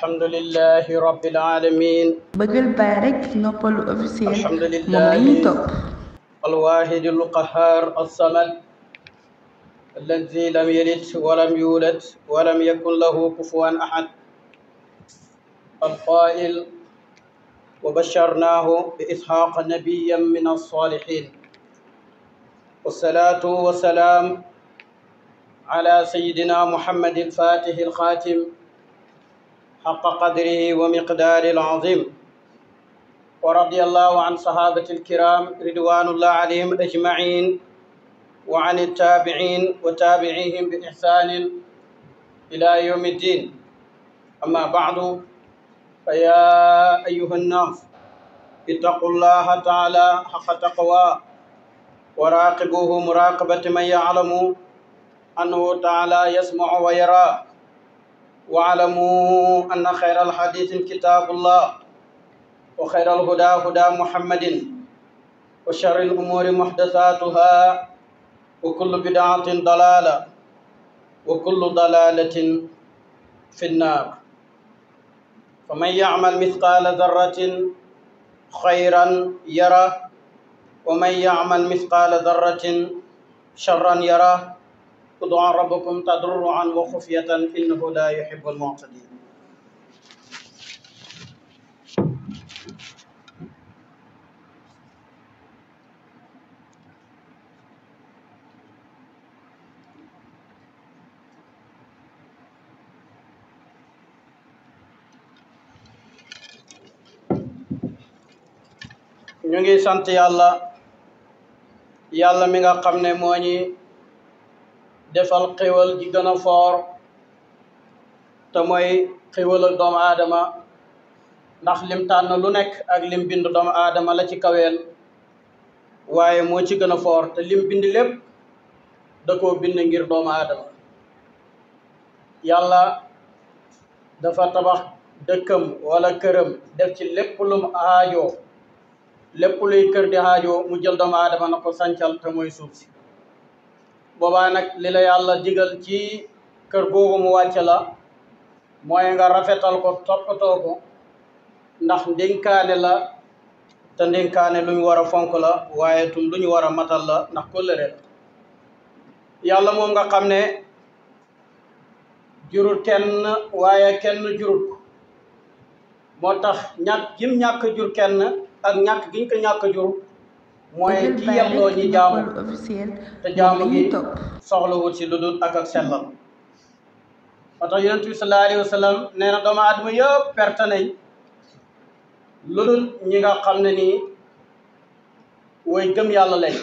الحمد لله رب العالمين bëggal baay rek noppalu officiel الحمد moom la ñuy لله topp. الواحد القهار الصمد الذي لم يلد ولم يولد ولم يكن له كفوا أحد القائل وبشرناه بإسحاق نبيا من الصالحين والصلاة والسلام على سيدنا محمد الفاتح الخاتم حق قدره ومقدار العظيم ورضي الله عن صحابة الكرام رضوان الله عليهم أجمعين وعن التابعين وتابعيهم بإحسان إلى يوم الدين أما بعد فيا أيها الناس اتقوا الله تعالى حق تقواه وراقبوه مراقبة من يعلم أنه تعالى يسمع ويرى واعلموا أن خير الحديث كتاب الله وخير الهدى هدى محمد وشر الأمور محدثاتها وكل بدعة ضلالة وكل ضلالة في النار فمن يعمل مثقال ذرة خيرا يره ومن يعمل مثقال ذرة شرا يره ادعوا ربكم تضرعا وخفية إنه لا يحب المعتدين ñu ngi sant yàlla mi nga xam ne moo ñi defal xéwal gi gën a foor te mooy xéwalal doomu aadama ndax lim tànn lu nekk ak lim bind doomu aadama la ci kaweel waaye moo ci gën a foor te lim bind lépp da koo bind ngir doomu aadama yàlla dafa tabax dëkkam wala këram def ci lépp lum aajoo lépp luy kër di aajoo mu jël doomu aadama na ko sancal te mooy suuf si boobaa nag li la yàlla digal ci kër googu mu wàcce la mooy nga rafetal ko toppatoo ko ndax ndénkaane la te ndénkaane lu ñu war a fonk la waaye tum lu ñu war a matal la ndax kóllëre la yàlla moom nga xam ne jurul kenn waaye kenn jurul ko moo tax ñàkk jur kenn ak ñàkk giñ ko ñàkk jur mooy ki yelloo ñi jaamu te jaamu gi soxlawul ci lu dul ak sellal moo tax yonent bi sallallahu alayhi wa sallam nee na doomu aadama yëpp perte nañ lu dul ñi nga xam ne nii way gëm yàlla lañ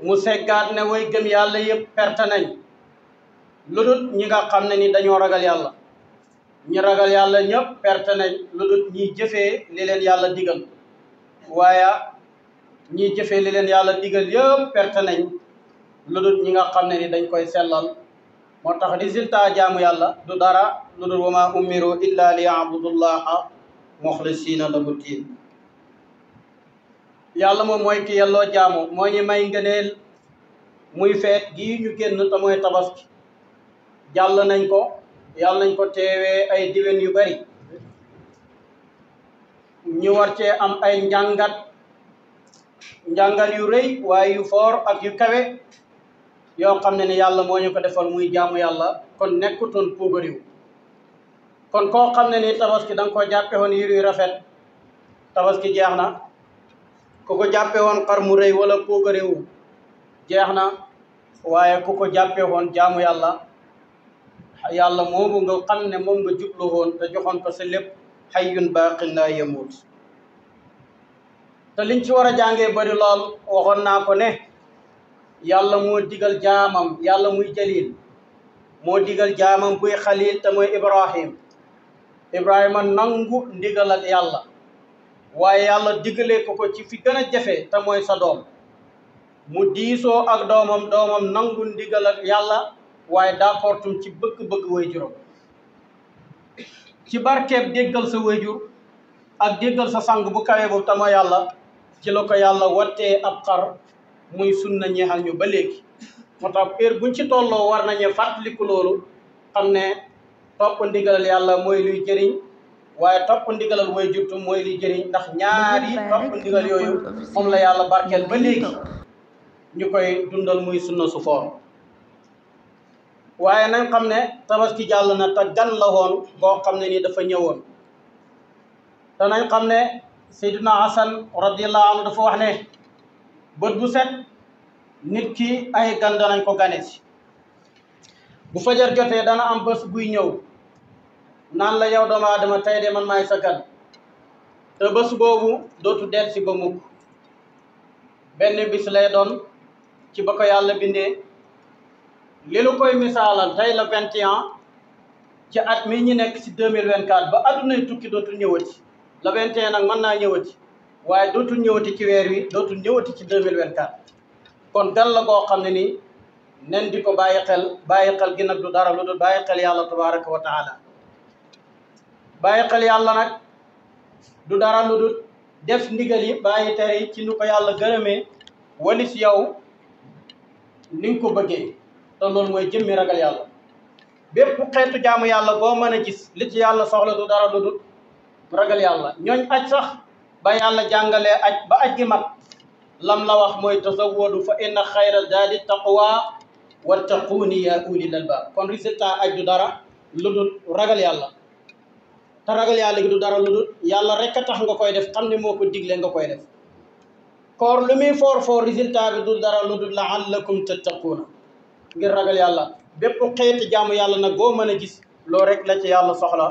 mu seggaat ne way gëm yàlla yëpp perte nañ lu dul ñi nga xam ne ni dañoo ragal yàlla ñi ragal yàlla ñëpp perte nañ lu dul ñiy jëfee li leen yàlla digal waaye ñiy jëfee li leen yàlla digal yëpp perte nañ lu dul ñi nga xam ne ni dañ koy sellal moo tax résultat jaamu yàlla du dara lu dul wa maa umiru illa li ya'budullaha muxlisina lahu diin yàlla moom mooy ki yelloo jaamu moo ñu may ngëneel muy feet gii ñu génn te mooy tabaski jàll nañ ko yàlla nañ ko teewee ay diwen yu bari ñu war cee am ay njàngal yu rëy waaye yu foor ak yu kawe yoo xam ne ni yàlla moo ñu ko defal muy jaamu yàlla kon nekkutoon puugariw kon koo xam ne ni tabaski da nga ko jàppe woon yir yu rafet tabaski jeex na ku ko jàppe woon xar mu rëy wala puugariw jeex na waaye ku ko jàppe woon jaamu yàlla moomu nga xam ne moom nga jublu woon te joxoon ko sa lépp hayyun baaqin laa yamuut te liñ ci war a jàngee bari lool waxoon naa ko ne yàlla moo digal jaamam yàlla muy jalil moo digal jaamam buy xalil te mooy ibrahima nangu ndigalal yàlla waaye yàlla digalee ko ci fi gën a jafe te mooy sa doom mu diisoo ak doomam nangu ndigalal yàlla waaye d'accortum ci bëgg-bëgg waajuram ci barkeeb déggal sa waajur ak déggal sa sang bu kawe bu tama yàlla ci la ko yàlla wattee ab xar muy sunna ñeexal ñu ba léegi moo tax heure buñ ci tolloo war nañu fàttaliku loolu xam ne topp ndigalal yàlla mooy luy jëriñ waaye topp ndigalal way juttu mooy luy jëriñ ndax ñaari topp ndigal yooyu moom la yàlla barkeel ba léegi ñu koy dundal muy sunna su foor waaye nañ xam ne tabaski jàll na te gan la woon boo xam ne ni dafa ñëwoon te nañ xam ne Seydina Hasan radiyallahu anhu dafa wax ne bët bu set nit ki ay gan danañ ko gane si bu fajar jotee dana am bés buy ñëw naan la yow doomu aadama tey de man maay sa gan te bés boobu dootu del si ba mukk benn bis lay doon ci ba ko yàlla bindee li lu koy misaalal tey la 21 ci at mi ñu nekk ci 2024 ba addunay tukki dootul ñëwati la 21 nag mën naa ñëwati waaye dootul ñëwati ci weer wi dootul ñëwati ci 2024 kon gan la goo xam ne nii nen di ko bàyyi xel gi nag du dara lu dul bàyyi xel yàlla tabaraka wa taala bàyyi xel yàlla nag du dara lu dul def ndigal yi bàyyi tere yi ci nu ko yàlla gërëmee walis yow ni nga ko bëggee te loolu mooy jëmmi ragal yàlla bépp xeetu jaamu yàlla boo mën a gis li ci yàlla soxla du dara lu dul ragal yàlla ñooñ aj sax ba yàlla jàngalee aj ba aj gi mat lam la wax mooy tazawwadu fa inna xayra zaadi taqwa wattaquuni ya ulil albaab kon résultat aj du dara lu dul ragal yàlla te ragal yàlla gi du dara lu dul yàlla rek a tax nga koy def xam ne moo ko digle nga koy def koor lu muy foor résultat bi du dara lu dul la'allakum tattaquuna ngir ragal yàlla bépp xeeti jaamu yàlla nag boo mën a gis loo rek la ci yàlla soxla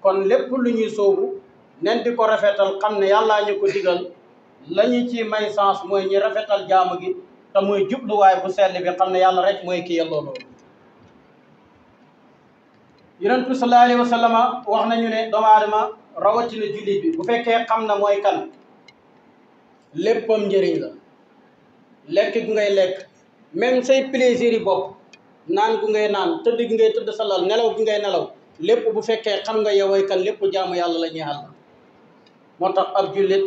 kon lépp lu ñuy sóobu nen di ko rafetal xam ne yàllaa ñu ko digal la ñu ci may sens mooy ñi rafetal jaamu gi te mooy jubluwaay bu sell bi xam ne yàlla rek mooy ki yelloo loolu yonent bi sallallahu alayhi wa sallam wax nañu ne doomu aadama rawatina jullit bi bu fekkee xam na mooy kan léppam njëriñ la lekk gu ngay lekk même say plaisir yi bopp naan gu ngay naan tëdd gi ngay tëdd sa lal nelaw gi ngay nelaw lépp bu fekkee xam nga yowooy kan lépp jaamu yàlla la ñuy xàll moo tax ab jullit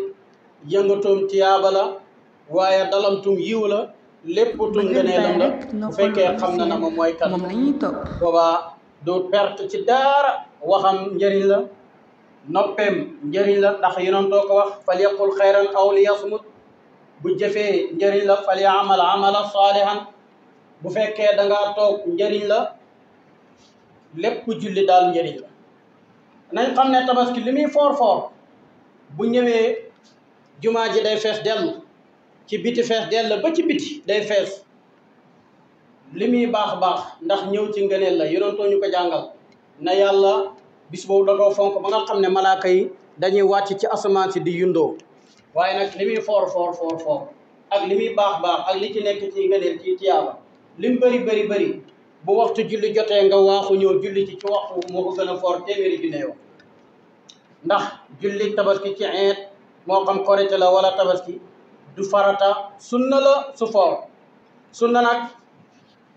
yëngatoom tiyaaba la waaye dalamtum yiw la lépp tum ngëneelam la bu fekkee xam na moom mooy kan boobaa du perte ci dara waxam njëriñ la noppeem njëriñ la ndax yonent doo ko wax fal yaqul xayran aw li yasmut bu jëfee njëriñ la fal yaamal amala saalihan bu fekkee da ngaa toog njëriñ la lépp julli daal njëriñ la nañ xam ne tabaski li muy foor bu ñëwee jumaa ji day fees dell ci biti fees dell ba ci biti day fees li muy baax ndax ñëw ci ngëneel la yonentoo ñu ko jàngal na yàlla bis boobu da koo fonk ba nga xam ne malaaka yi dañuy wàcc ci asamaan si di yundoo waaye nag li muy foor ak li muy baax ak li ci nekk ci ngëneel ci tiyaaba li mu bëri bu waxtu julli jotee nga waaxu ñëw julli ci waxtu moo ko gën a foor téeméeri junne yow ndax julli tabaski ci eet moo xam korite la wala tabaski du farata sunna la su foor sunna nag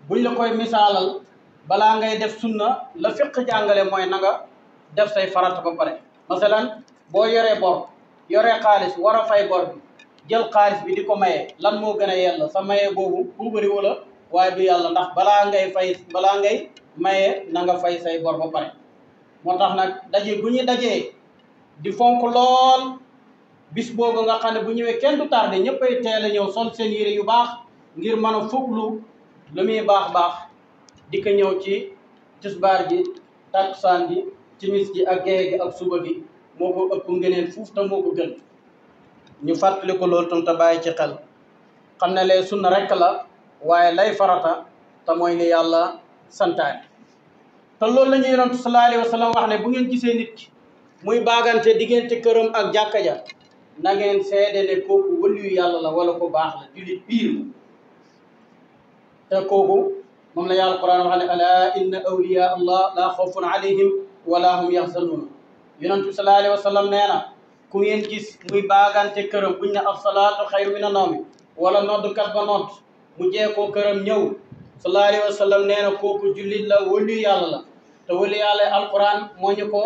buñ la koy misaalal balaa ngay def sunna la fiq jàngale mooy na nga def say farata ba pare masalan boo yoree bor yoree xaalis war a fay bor bi jël xaalis bi di ko maye lan moo gën a yella sa maye boobu puubari wala waaye du yàlla ndax balaa ngay maye na nga fay say bor ba pare moo tax nag daje bu ñuy dajee di fonk lool bis boobu nga xam ne bu ñëwee kenn du tardé ñëppay teel a ñëw sol seen yére yu baax ngir mën a fuglu lu muy baax di ko ñëw ci tisbaar gi takkusaan gi timis gi ak géeye gi ak suba gi moo ko ëpp ngeneen fuuf te moo ko gën ñu fàttali ko loolu tam te bàyyi ci xel xam ne lay sunna rekk la waaye lay farata te mooy li yàlla santaane te loolu la ñu yonent sallallahu alayhi wa sallam wax ne bu ngeen gisee nit ki muy baagante diggante këram ak jàkka ja na ngeen seede ne kooku wëliyu yàlla la wala ko baax la jullit biir te kooku moom la yàlla Qur'an wax ne ala inna awliya allah la xawfun alayhim wala hum yaxzanuun yonent bi sallallahu alayhi wa sallam nee na ku ngeen gis muy baagante këram buñ ne as-salaatu xayru mina nawmi wala noddkat ba nodd mu jeekoo këram ñëw sallallahu alayhi wa sallam nee na kooku jullit la wëliyu yàlla la te wëliyu yàlla alquran moo ñu ko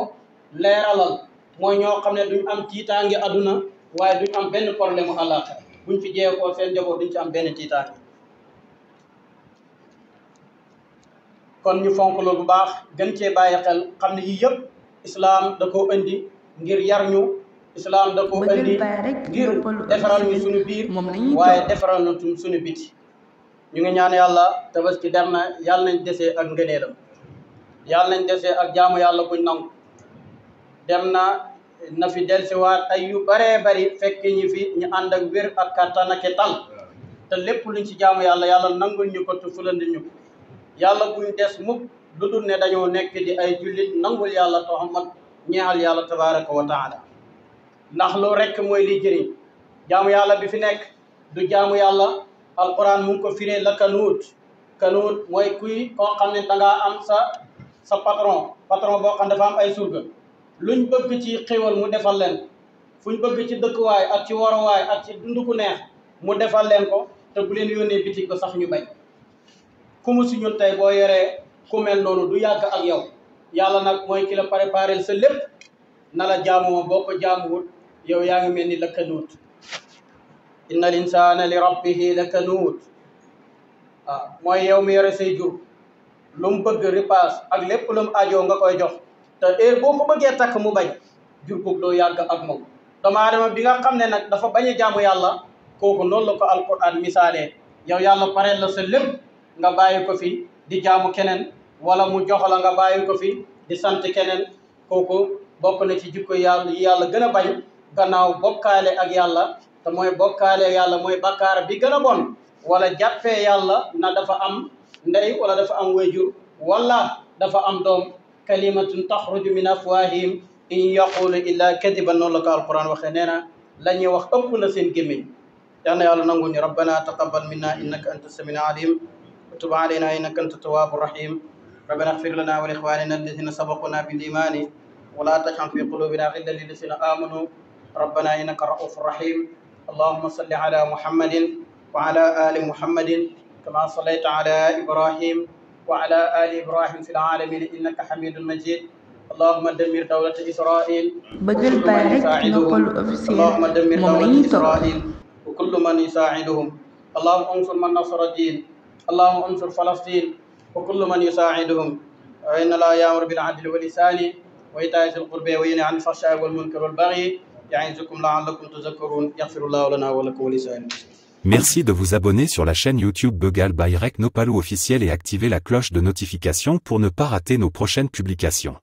leeralal mooy ñoo xam ne duñ am tiitaange aduna waaye duñ am benn problème mu àllaaxira buñ fi jeekoo seen njaboot duñ ci am benn tiitaange kon ñu fonk loolu bu baax gën cee bàyyi xel xam ne yii yëpp islaam da koo indi ngir yar ñu islaam da koo indi ngir defaral ñu suñu biir waaye defaral ñu suñu biti ñu ngi ñaan yàlla tabaski dem na yàlla nañ desee ak ngëneelam yàlla nañ desee ak jaamu yàlla buñ nangu dem na fi delsiwaat ay yu baree bari fekk ñi fi ñu ànd ak wér ak kattan ak tal te lépp luñ ci jaamu yàlla yàlla nangul ñu ko te fulandi ñu yàlla buñ des mukk lu dul ne dañoo nekk di ay jullit nangul yàlla toxamat ñeexal yàlla tabaraka wa taala ndax loolu rekk mooy li jëriñ jaamu yàlla bi fi nekk du jaamu yàlla alquran mu ngi ko firee la kanuut mooy kuy koo xam ne dangaa am sa patron boo xam dafa am ay surga luñ bëgg ci xéwal mu defal leen fuñ bëgg ci dëkkuwaay ak ci waruwaay ak ci dund ku neex mu defal leen ko te bu leen yónnee bitig ba sax ñu bañ ku mu si ñun tey boo yoree ku mel noonu du yàgg ak yow yàlla nag mooy ki la préparé sa lépp na la jaamoo boo ko jaamuwul yow yaa ngi mel ni la kanuut inna al insana li rabbihi la kanuut mooy yow mi yore say jur lu mu bëgg ripaas ak lépp lu mu ajoo nga koy jox te heure boo ko bëggee takk mu bañ jur kooku doo yàgg ak moom doomu aadama bi nga xam ne nag dafa bañ a jaamu yàlla kooku noonu la ko alquran misaalee yow yàlla pare la sa lépp nga bàyyi ko fi di jaamu keneen wala mu jox la nga bàyyi ko fi di sant keneen kooku bokk na ci jikko yàlla yi yàlla gën a bañ gannaaw bokkaale ak yàlla te mooy bokkaale yàlla mooy bakkaar bi gën a bon wala jàppee yàlla na dafa am ndey wala dafa am wayjur wala dafa am doom kalimatun taxruju min afwahihim in yaqulu illa kadiban noonu la ko alquran waxee nee na la ñuy wax ëpp na seen gémmiñ yal na yàlla nangu ni rabbana taqabbal minna innaka anta samiul alim wa tub alayna innaka anta tawwabur rahim rabbana ighfir lana wa li ikhwanina alladhina sabaquna bil imani wa la taj'al fi qulubina ghillan lil ladzina amanu rabbana innaka ra'ufur rahim allahumma salli ala muhammadin wa ala ali muhammadin kama sallayta ala ibrahim وعلى آل إبراهيم في العالمين إنك حميد مجيد اللهم دمر دولة إسرائيل bëggal Baye rek Noppalu officiel اللهم دمر moom دولة lañuy topp إسرائيل وكل من يساعدهم اللهم انصر من نصر الدين اللهم انصر فلسطين وكل من يساعدهم وإن الله يأمر بالعدل والإحسان وإيتاء ذي القربى وينهى عن الفحشاء والمنكر والبغي يعظكم لعلكم تذكرون يغفر الله لنا ولكم ولسائر المسلمين. Merci de vous abonner sur la chaîne YouTube Begal by Rek Noppalu officiel et activer la cloche de notification pour ne pas rater nos prochaines publications.